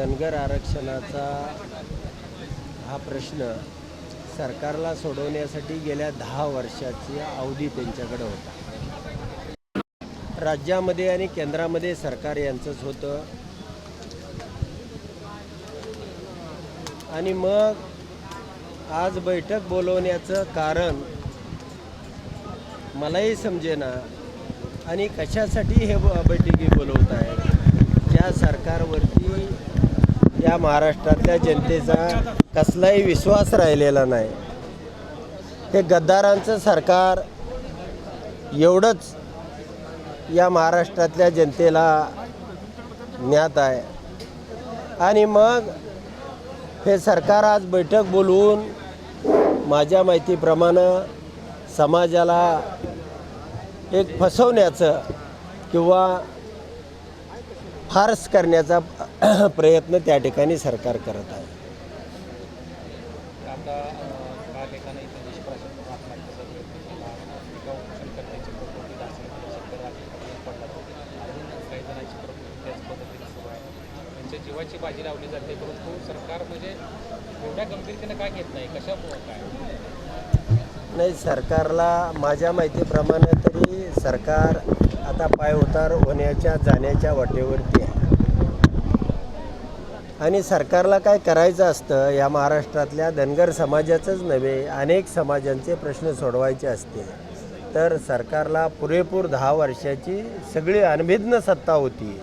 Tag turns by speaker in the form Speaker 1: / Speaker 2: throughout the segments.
Speaker 1: धनगर आरक्षणाचा हा प्रश्न सरकारला सोडवण्यासाठी गेल्या 10 वर्षाची अवधी त्यांच्याकडे होता। राज्यामध्ये आणि केंद्रामध्ये सरकार यांचंच होतं आणि मग आज बैठक बोलवण्याचं कारण मलाही समजेना आणि कशासाठी हे बैठकी बोलवत आहेत। ज्या सरकारवरती या महाराष्ट्रातल्या जनतेचा कसलाही विश्वास राहिलेला नाही, हे गद्दारांचं सरकार एवढंच या महाराष्ट्रातल्या जनतेला ज्ञात आहे। आणि मग हे सरकार आज बैठक बोलवून माझ्या माहितीप्रमाणे समाजाला एक फसवण्याचं किंवा फार्स करण्याचा प्रयत्न त्या ठिकाणी सरकार करत आहे।
Speaker 2: जीवाची बाजी लावली जाते, परंतु सरकार म्हणजे एवढ्या गंभीरतेने काय घेत नाही, कशामुळे काय
Speaker 1: नाही? सरकारला माझ्या माहितीप्रमाणे तरी सरकार आता पायउतार होण्याच्या जाण्याच्या वाटेवरती आहे आणि सरकारला काय करायचं असतं, या महाराष्ट्रातल्या धनगर समाजाचंच नव्हे अनेक समाजांचे प्रश्न सोडवायचे असते तर सरकारला पुरेपूर 10 वर्षाची सगळी अनभिज्ञ सत्ता होती।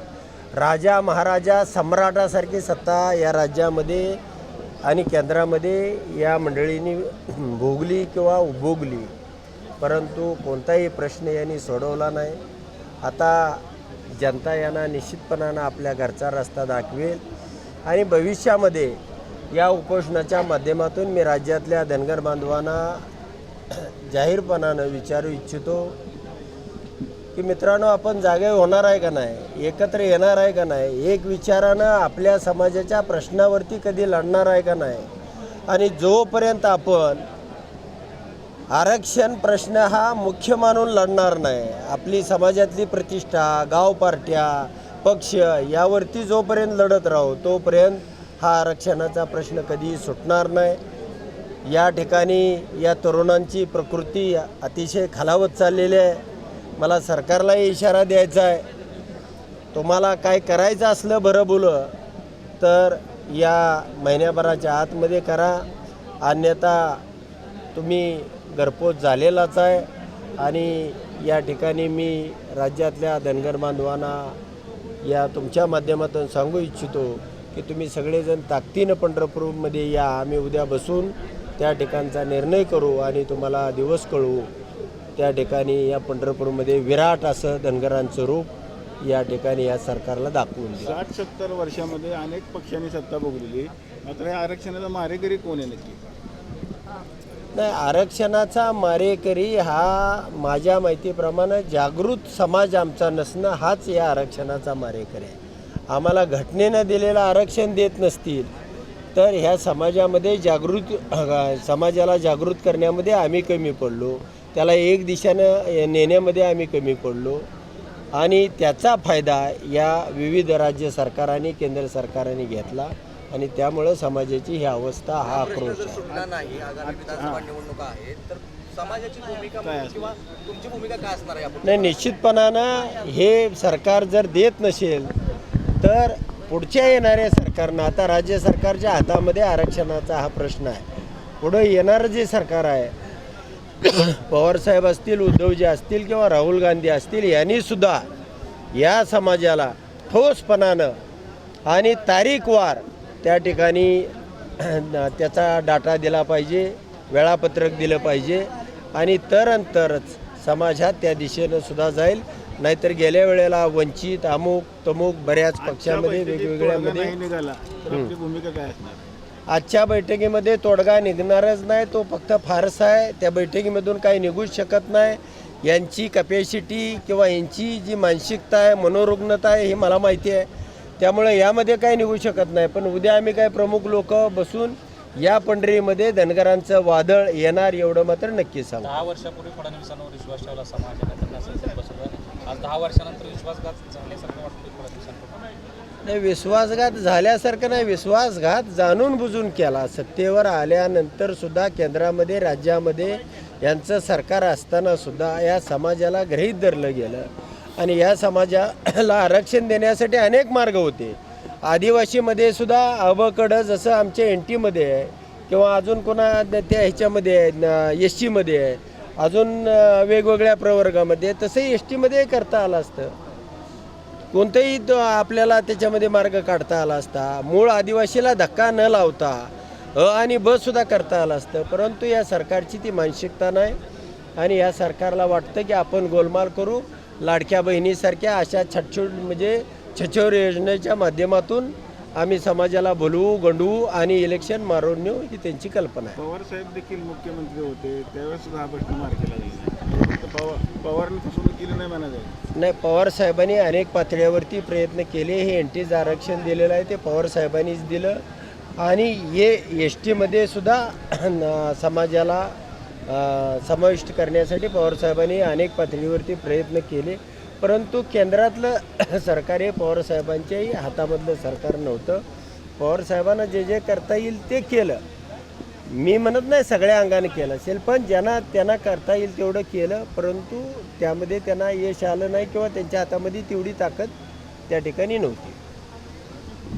Speaker 1: राजा महाराजा सम्राटासारखी सत्ता या राज्यामध्ये आणि केंद्रामध्ये या मंडळींनी भोगली किंवा उपभोगली, परंतु कोणताही प्रश्न यांनी सोडवला नाही। आता जनता यांना निश्चितपणानं आपल्या घरचा रस्ता दाखवेल आणि भविष्यामध्ये या उपोषणाच्या माध्यमातून मी राज्यातल्या धनगर बांधवांना जाहीरपणानं विचारू इच्छितो की मित्रांनो, आपण जागे होणार आहे का नाही, एकत्र येणार आहे का नाही, एक विचारानं आपल्या समाजाच्या प्रश्नावरती कधी लढणार आहे का नाही। आणि जोपर्यंत आपण आरक्षण प्रश्न हा मुख्य मानून लढणार नाही, आपली समाजातली प्रतिष्ठा, गाव पार्ट्या, पक्ष यावरती जोपर्यंत लढत राहू तोपर्यंत हा आरक्षणाचा प्रश्न कधी सुटणार नाही। या ठिकाणी या तरुणांची प्रकृती अतिशय खालावत चाललेली आहे। मला सरकारलाही इशारा द्यायचा आहे, तुम्हाला काय करायचं असलं बरं बोलं तर या महिन्याभराच्या आतमध्ये करा, अन्यथा तुम्ही घरपोच झालेलाच आहे। आणि या ठिकाणी मी राज्यातल्या धनगर बांधवांना या तुमच्या माध्यमातून सांगू इच्छितो की तुम्ही सगळेजण ताकदीनं पंढरपूरमध्ये या, आम्ही उद्या बसून त्या ठिकाणचा निर्णय करू आणि तुम्हाला दिवस कळवू। त्या ठिकाणी या पंढरपूरमध्ये विराट असं धनगरांचं रूप या ठिकाणी या सरकारला दाखवून दिलं।
Speaker 3: 60-70 वर्षामध्ये अनेक पक्षांनी सत्ता भोगलेली, मात्र या आरक्षणाचा मारेकरी कोण आहे नक्की?
Speaker 1: नाही, आरक्षणाचा मारेकरी हा माझ्या माहितीप्रमाणे जागृत समाज आमचा नसणं हाच या आरक्षणाचा मारेकरी आहे। आम्हाला घटनेनं दिलेलं आरक्षण देत नसतील तर ह्या समाजामध्ये समाजाला जागृत करण्यामध्ये आम्ही कमी पडलो, त्याला एक दिशेनं नेण्यामध्ये आम्ही कमी पडलो आणि त्याचा फायदा या विविध राज्य सरकारांनी केंद्र सरकारांनी घेतला आणि त्यामुळे समाजाची ही अवस्था, हा आक्रोश आहे। नाही, निश्चितपणानं हे सरकार जर देत नसेल तर पुढच्या येणाऱ्या सरकारनं, आता राज्य सरकारच्या हातामध्ये आरक्षणाचा हा प्रश्न आहे, पुढं येणारं जे सरकार आहे, पवारसाहेब असतील, उद्धवजी असतील किंवा राहुल गांधी असतील, यांनीसुद्धा या समाजाला ठोसपणानं आणि तारीखवार त्या ठिकाणी त्याचा डाटा दिला पाहिजे, वेळापत्रक दिलं पाहिजे आणि तरच समाज हा त्या दिशेनं सुद्धा जाईल। नाहीतर गेल्या वेळेला वंचित, अमुक तमुक बऱ्याच पक्षामध्ये वेगवेगळ्यामध्ये
Speaker 3: भूमिका काय असणार?
Speaker 1: आजच्या बैठकीमध्ये तोडगा निघणारच नाही, तो फक्त फारसा आहे। त्या बैठकीमधून काही निघूच शकत नाही। यांची कॅपॅसिटी किंवा यांची जी मानसिकता आहे, मनोरुग्णता आहे, हे मला माहिती आहे, त्यामुळे यामध्ये काही निघू शकत नाही। पण उद्या आम्ही काय प्रमुख लोक बसून या पंढरीमध्ये धनगरांचं वादळ येणार एवढं मात्र नक्की सांग.
Speaker 2: 10 वर्षापूर्वी फडणवीसांवर विश्वास ठेवला समाजाने, त्यांना संसद बसवलं. आज 10 वर्षानंतर विश्वासघात झाल्यासारखं वाटतं फडणवीसांकडून.
Speaker 1: नाही, विश्वासघात झाल्यासारखं नाही, विश्वासघात जाणून बुजून केला. सत्तेवर आल्यानंतर सुद्धा केंद्रामध्ये राज्यामध्ये यांचं सरकार असताना सुद्धा या समाजाला गृहीत धरलं गेलं आणि या समाजाला आरक्षण देण्यासाठी अनेक मार्ग होते. आदिवासीमध्ये सुद्धा अबकडं जसं आमच्या एन टीमध्ये आहे किंवा अजून कोणा त्या ह्याच्यामध्ये आहे, एस टीमध्ये आहे, अजून वेगवेगळ्या प्रवर्गामध्ये, तसं एस टीमध्ये करता आलं असतं. कोणताही आपल्याला त्याच्यामध्ये मार्ग काढता आला असता. मूळ आदिवासीला धक्का न लावता आणि ब सुद्धा करता आलं असतं. परंतु या सरकारची ती मानसिकता नाही आणि या सरकारला वाटतं की आपण गोलमाल करू. लाडक्या बहिणीसारख्या अशा छटछूट म्हणजे छछोर योजनेच्या माध्यमातून आम्ही समाजाला भुलवू, गंडवू आणि इलेक्शन मारून नेऊ, ही त्यांची कल्पना आहे.
Speaker 3: पवार साहेब देखील मुख्यमंत्री होते त्यावेळेस सुद्धा हा प्रश्न मार्गी लागला. फक्त पवारने फसवणूक केली नाही म्हणायचं.
Speaker 1: नाही, पवार साहेबांनी अनेक पातळ्यावरती प्रयत्न केले. हे एनटीचं आरक्षण दिलेलं आहे ते पवार साहेबांनीच दिलं आणि हे एस टीमध्ये सुद्धा समाजाला समाविष्ट करण्यासाठी पवार साहेबांनी अनेक पातळीवरती प्रयत्न केले. परंतु केंद्रातलं सरकार हे पवार साहेबांच्याही हातामधलं सरकार नव्हतं. पवार साहेबांना जे जे करता येईल ते केलं. मी म्हणत नाही सगळ्या अंगाने केलं असेल, पण त्यांना करता येईल तेवढं केलं. परंतु त्यामध्ये त्यांना यश आलं नाही किंवा त्यांच्या हातामध्ये तेवढी ताकद त्या ठिकाणी नव्हती.